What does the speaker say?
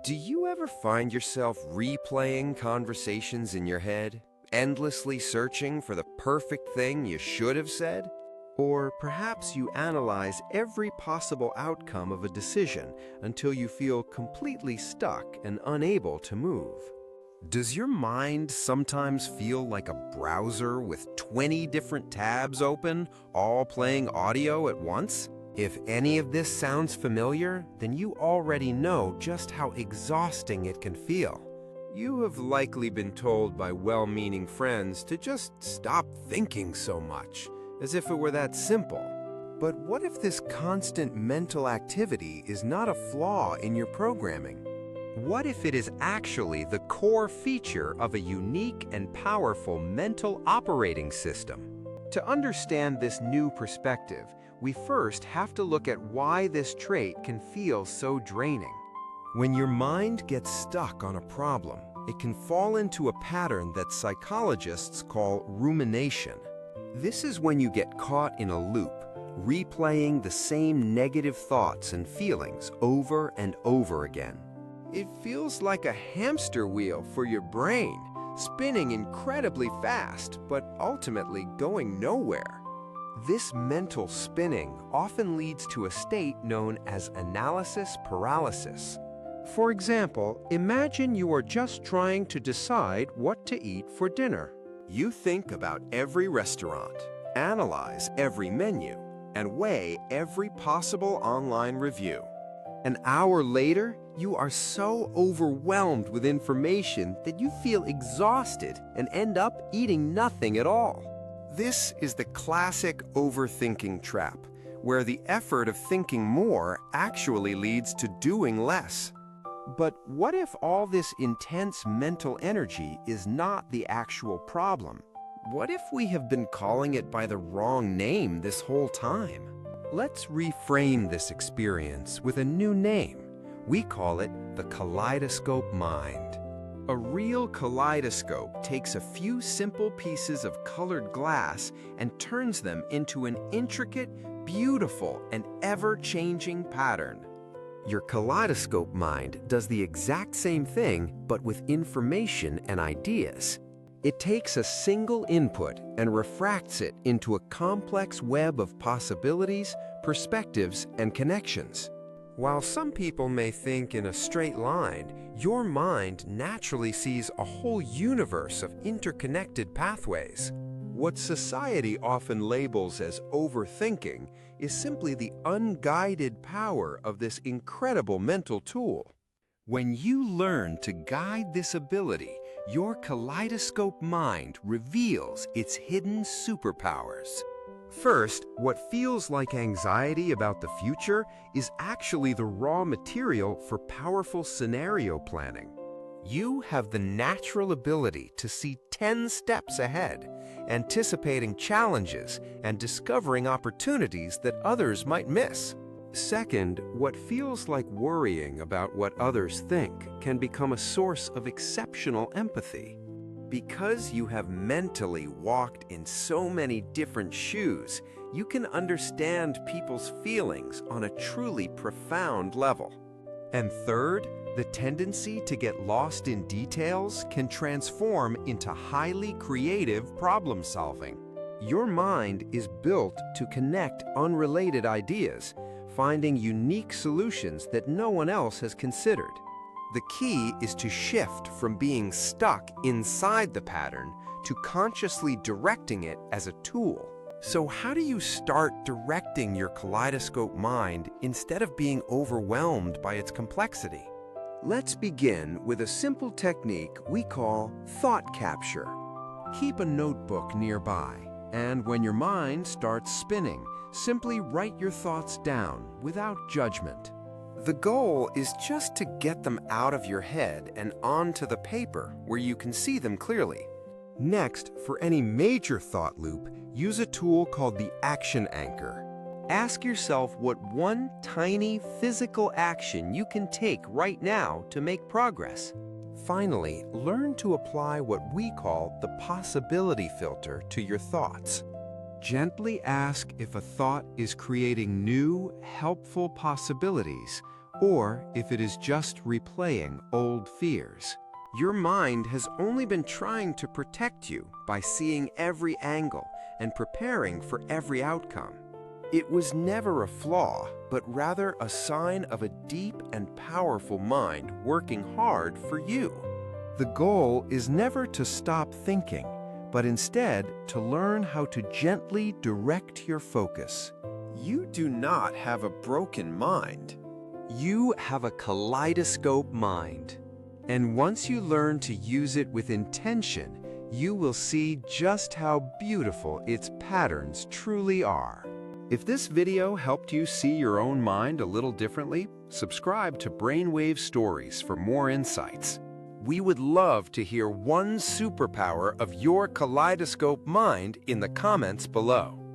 Do you ever find yourself replaying conversations in your head, endlessly searching for the perfect thing you should have said? Or perhaps you analyze every possible outcome of a decision until you feel completely stuck and unable to move. Does your mind sometimes feel like a browser with 20 different tabs open, all playing audio at once? If any of this sounds familiar, then you already know just how exhausting it can feel. You have likely been told by well-meaning friends to just stop thinking so much, as if it were that simple. But what if this constant mental activity is not a flaw in your programming? What if it is actually the core feature of a unique and powerful mental operating system? To understand this new perspective, we first have to look at why this trait can feel so draining. When your mind gets stuck on a problem, it can fall into a pattern that psychologists call rumination. This is when you get caught in a loop, replaying the same negative thoughts and feelings over and over again. It feels like a hamster wheel for your brain, spinning incredibly fast, but ultimately going nowhere. This mental spinning often leads to a state known as analysis paralysis. For example, imagine you are just trying to decide what to eat for dinner. You think about every restaurant, analyze every menu, and weigh every possible online review. An hour later, you are so overwhelmed with information that you feel exhausted and end up eating nothing at all. This is the classic overthinking trap, where the effort of thinking more actually leads to doing less. But what if all this intense mental energy is not the actual problem? What if we have been calling it by the wrong name this whole time? Let's reframe this experience with a new name. We call it the Kaleidoscope Mind. A real kaleidoscope takes a few simple pieces of colored glass and turns them into an intricate, beautiful, and ever-changing pattern. Your kaleidoscope mind does the exact same thing, but with information and ideas. It takes a single input and refracts it into a complex web of possibilities, perspectives, and connections. While some people may think in a straight line, your mind naturally sees a whole universe of interconnected pathways. What society often labels as overthinking is simply the unguided power of this incredible mental tool. When you learn to guide this ability, your kaleidoscope mind reveals its hidden superpowers. First, what feels like anxiety about the future is actually the raw material for powerful scenario planning. You have the natural ability to see 10 steps ahead, anticipating challenges and discovering opportunities that others might miss. Second, what feels like worrying about what others think can become a source of exceptional empathy. Because you have mentally walked in so many different shoes, you can understand people's feelings on a truly profound level. And third, the tendency to get lost in details can transform into highly creative problem solving. Your mind is built to connect unrelated ideas, finding unique solutions that no one else has considered. The key is to shift from being stuck inside the pattern to consciously directing it as a tool. So how do you start directing your kaleidoscope mind instead of being overwhelmed by its complexity? Let's begin with a simple technique we call thought capture. Keep a notebook nearby, and when your mind starts spinning, simply write your thoughts down without judgment. The goal is just to get them out of your head and onto the paper where you can see them clearly. Next, for any major thought loop, use a tool called the action anchor. Ask yourself what one tiny physical action you can take right now to make progress. Finally, learn to apply what we call the possibility filter to your thoughts. Gently ask if a thought is creating new, helpful possibilities or if it is just replaying old fears. Your mind has only been trying to protect you by seeing every angle and preparing for every outcome. It was never a flaw, but rather a sign of a deep and powerful mind working hard for you. The goal is never to stop thinking, but instead to learn how to gently direct your focus. You do not have a broken mind. You have a kaleidoscope mind. And once you learn to use it with intention, you will see just how beautiful its patterns truly are. If this video helped you see your own mind a little differently, subscribe to Brainwave Stories for more insights. We would love to hear one superpower of your kaleidoscope mind in the comments below.